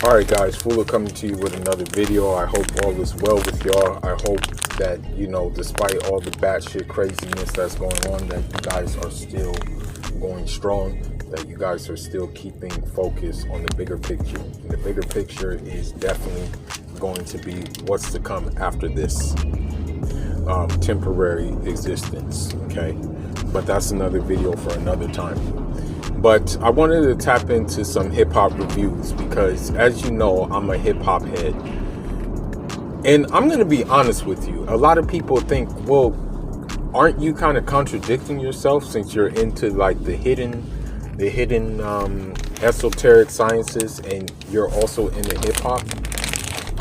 Alright guys, Fula coming to you with another video. I hope all is well with y'all. I hope that, despite all the batshit craziness that's going on, that you guys are still going strong, that you guys are still keeping focus on the bigger picture. And the bigger picture is definitely going to be what's to come after this temporary existence, okay? But that's another video for another time. But I wanted to tap into some hip-hop reviews because, as you know, I'm a hip-hop head. And I'm going to be honest with you. A lot of people think, well, aren't you kind of contradicting yourself since you're into like the hidden esoteric sciences and you're also into hip-hop?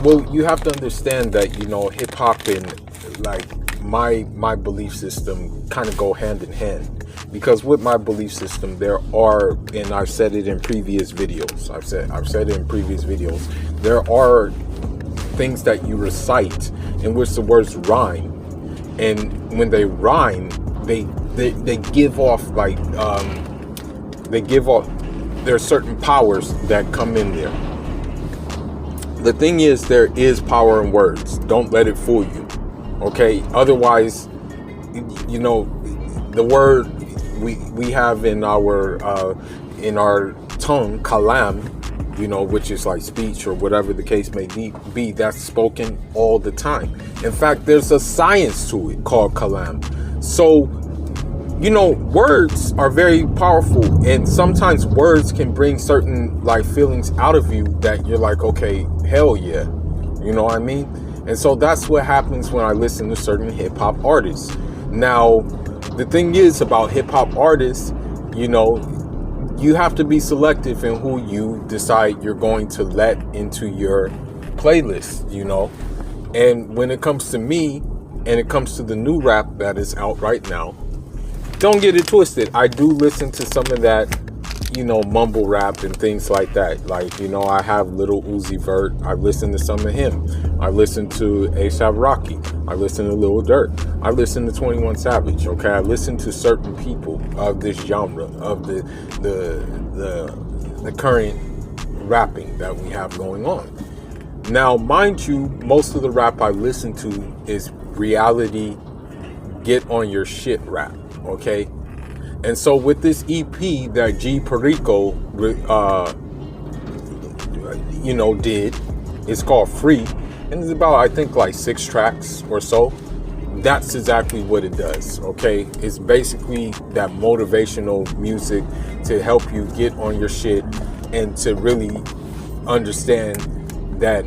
Well, you have to understand that, hip-hop and like my belief system kind of go hand in hand. Because with my belief system, there are, and I've said it in previous videos, I've said it in previous videos, there are things that you recite in which the words rhyme, and when they rhyme, they give off like there are certain powers that come in there. The thing is, there is power in words. Don't let it fool you. Okay? Otherwise, the word we have in our tongue, kalam, which is like speech or whatever the case may be, that's spoken all the time. In fact, there's a science to it called kalam. So, words are very powerful, and sometimes words can bring certain like feelings out of you that you're like, okay, hell yeah. You know what I mean? And so that's what happens when I listen to certain hip hop artists. Now, the thing is about hip-hop artists, you have to be selective in who you decide you're going to let into your playlist, And when it comes to me, and it comes to the new rap that is out right now, don't get it twisted. I do listen to some of that, mumble rap and things like that. Like, I have Lil Uzi Vert. I listen to some of him. I listen to A$AP Rocky. I listen to Lil Durk. I listen to 21 Savage. Okay, I listen to certain people of this genre, of the current rapping that we have going on. Now, mind you, most of the rap I listen to is reality, get on your shit rap. Okay. And so with this EP that Perico, did, it's called Free, and it's about, I think, like 6 tracks or so. That's exactly what it does, okay? It's basically that motivational music to help you get on your shit and to really understand that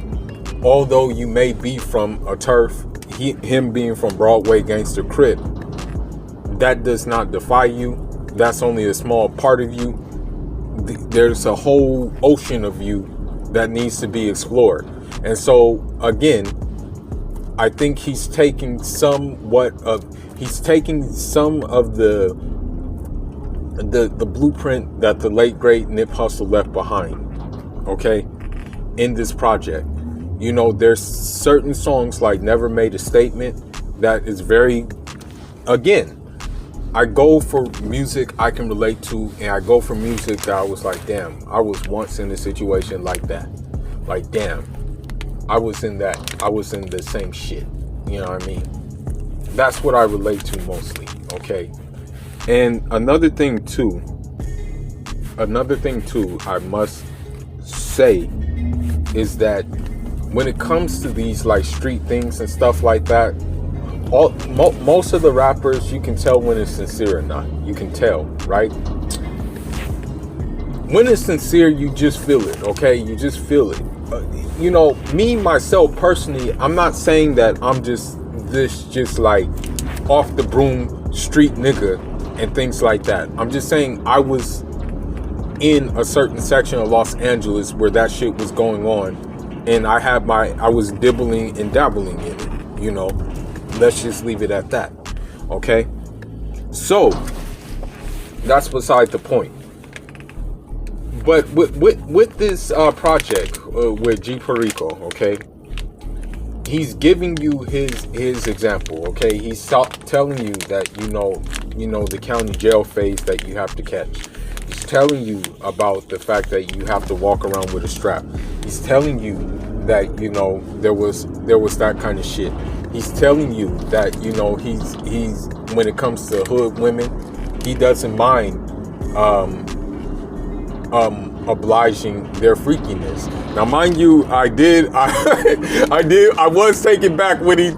although you may be from a turf, him being from Broadway Gangster Crip, that does not defy you. That's only a small part of you. There's a whole ocean of you that needs to be explored. And so, again, I think he's taking some of the blueprint that the late great Nip Hussle left behind, okay, in this project. There's certain songs like Never Made a Statement that is very, again, I go for music I can relate to, and I go for music that I was like, damn, I was once in a situation like that. Like, damn, I was in the same shit. You know what I mean? That's what I relate to mostly, okay? And another thing too, I must say is that when it comes to these like street things and stuff like that, most of the rappers, you can tell when it's sincere or not. You can tell, right? When it's sincere, you just feel it, okay? You just feel it. Me, myself, personally, I'm not saying that I'm just like off the broom street nigga and things like that. I'm just saying I was in a certain section of Los Angeles where that shit was going on, and I was dibbling and dabbling in it, Let's just leave it at that, okay? So, that's beside the point. But with this project with Perico, okay, he's giving you his example, okay? He's telling you that the county jail phase that you have to catch. He's telling you about the fact that you have to walk around with a strap. He's telling you that, you know, there was that kind of shit. He's telling you that, you know, he's when it comes to hood women, he doesn't mind obliging their freakiness. Now, mind you, I was taken back when he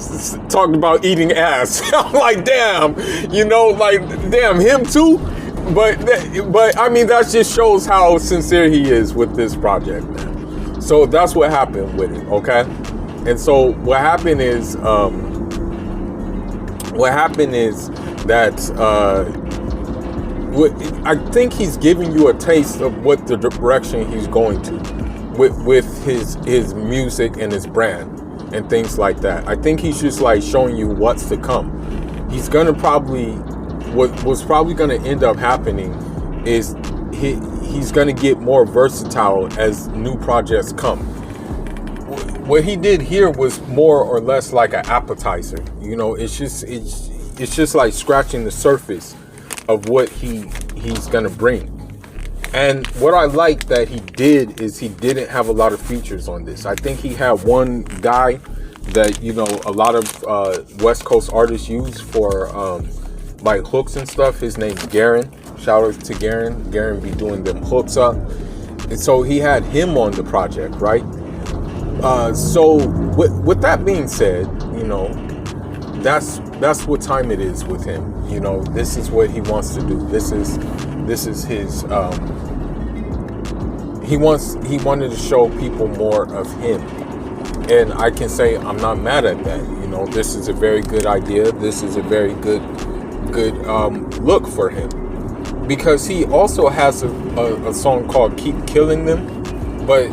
talked about eating ass. I'm like, damn, you know, like, damn, him too. But I mean, that just shows how sincere he is with this project, man. So that's what happened with it, okay? And so what happened is that I think he's giving you a taste of what the direction he's going to with his music and his brand and things like that. I think he's just like showing you what's to come. He's gonna probably what's probably gonna end up happening is he's gonna get more versatile as new projects come. What he did here was more or less like an appetizer. You know, it's just like scratching the surface of what he's gonna bring. And what I like that he did is he didn't have a lot of features on this. I think he had one guy that, you know, a lot of West Coast artists use for like hooks and stuff. His name's Garen. Shout out to Garen. Garen be doing them hooks up. And so he had him on the project, right? So with that being said, you know, that's what time it is with him. You know, this is what he wants to do. This is his he wanted to show people more of him. And I can say I'm not mad at that. You know, this is a very good idea. This is a very good look for him. Because he also has a song called Keep Killing Them, but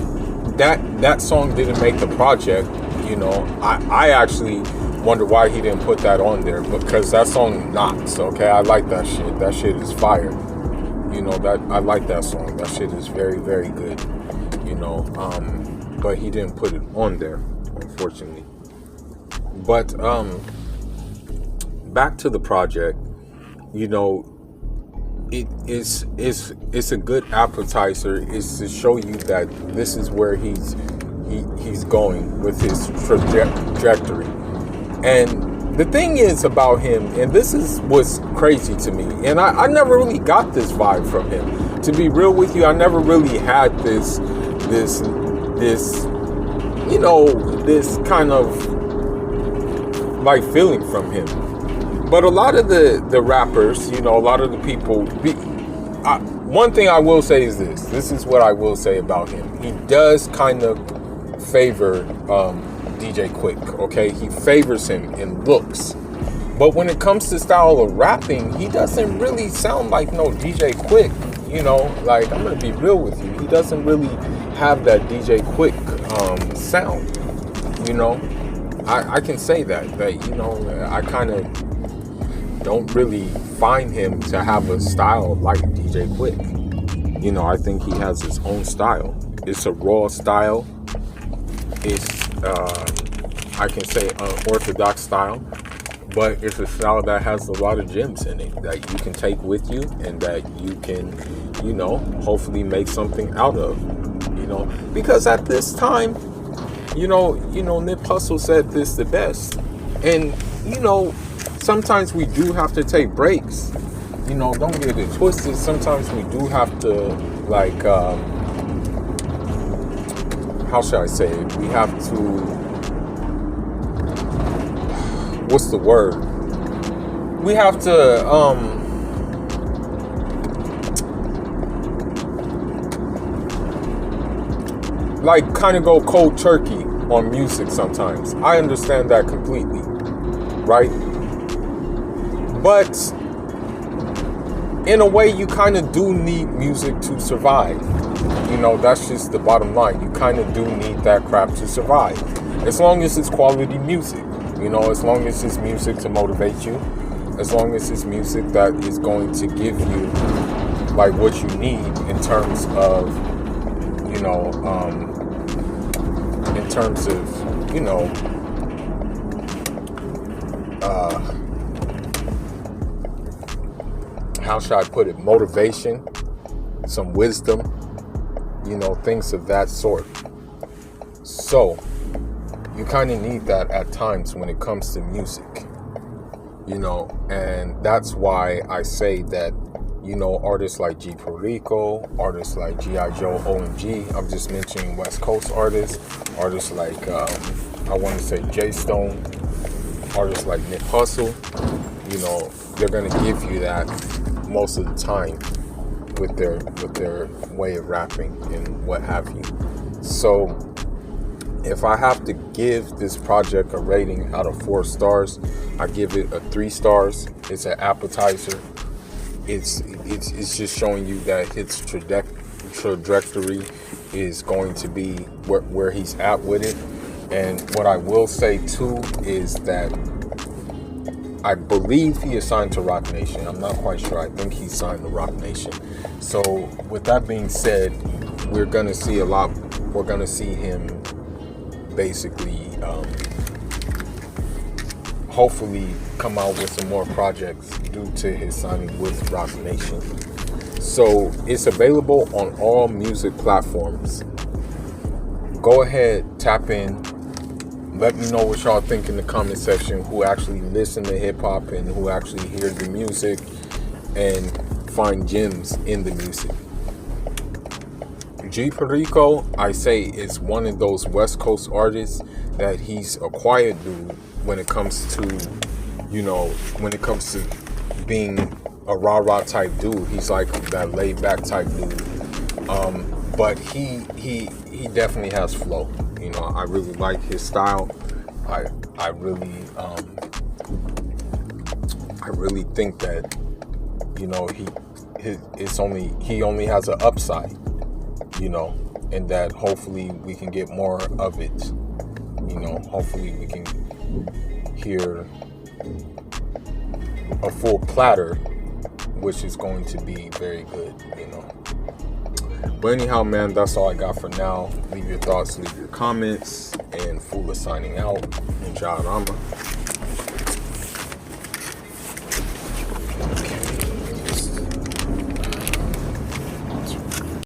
that song didn't make the project. You know, I actually wonder why he didn't put that on there, because that song knocks. Okay, I like that shit. That shit is fire. You know, that I like that song. That shit is very, very good. You know, but he didn't put it on there, unfortunately. But back to the project. You know, it's a good appetizer. It's to show you that this is where he's going with his trajectory. And the thing is about him, and this is what's crazy to me, and I never really got this vibe from him. To be real with you, I never really had this you know, this kind of like feeling from him. But a lot of the rappers, you know, a lot of the people, one thing I will say is this. This is what I will say about him. He does kind of favor DJ Quick, okay? He favors him in looks. But when it comes to style of rapping, he doesn't really sound like no DJ Quick, you know? Like, I'm going to be real with you. He doesn't really have that DJ Quick sound, you know? I can say that, you know, I kind of don't really find him to have a style like DJ Quick. You know, I think he has his own style. It's a raw style. It's, I can say, unorthodox style, but it's a style that has a lot of gems in it that you can take with you and that you can, you know, hopefully make something out of, you know, because at this time, you know, Nip Hussle said this the best, and, you know, sometimes we do have to take breaks, you know, don't get it twisted. Sometimes we do have to, like, how should I say it? We have to, what's the word? We have to, like, kind of go cold turkey on music sometimes. I understand that completely, right? But in a way, you kind of do need music to survive. You know, that's just the bottom line. You kind of do need that crap to survive. As long as it's quality music, you know, as long as it's music to motivate you, as long as it's music that is going to give you, like, what you need in terms of, you know, in terms of, you know, how should I put it? Motivation, some wisdom, you know, things of that sort. So you kind of need that at times when it comes to music, you know, and that's why I say that, you know, artists like G Perico, artists like G.I. Joe, OMG, I'm just mentioning West Coast artists like, I want to say J Stone, artists like Nip Hussle, you know, they're going to give you that most of the time with their way of rapping and what have you. So if I have to give this project a rating out of 4 stars, I give it a 3 stars. It's an appetizer. It's just showing you that his trajectory is going to be where he's at with it. And what I will say too is that I believe he is signed to Roc Nation. I'm not quite sure. I think he's signed to Roc Nation. So with that being said, we're gonna see a lot. We're gonna see him basically hopefully come out with some more projects due to his signing with Roc Nation. So it's available on all music platforms. Go ahead, tap in. Let me know what y'all think in the comment section, who actually listen to hip hop and who actually hear the music and find gems in the music. G Perico, I say, is one of those West Coast artists that he's a quiet dude when it comes to, you know, when it comes to being a rah-rah type dude. He's like that laid-back type dude. But he definitely has flow. You know, I really like his style. I really think that, you know, he only has an upside, you know, and that hopefully we can get more of it. You know, hopefully we can hear a full platter, which is going to be very good, you know. But anyhow, man, that's all I got for now. Leave your thoughts, leave your comments, and Fula signing out. Enjoy Rama.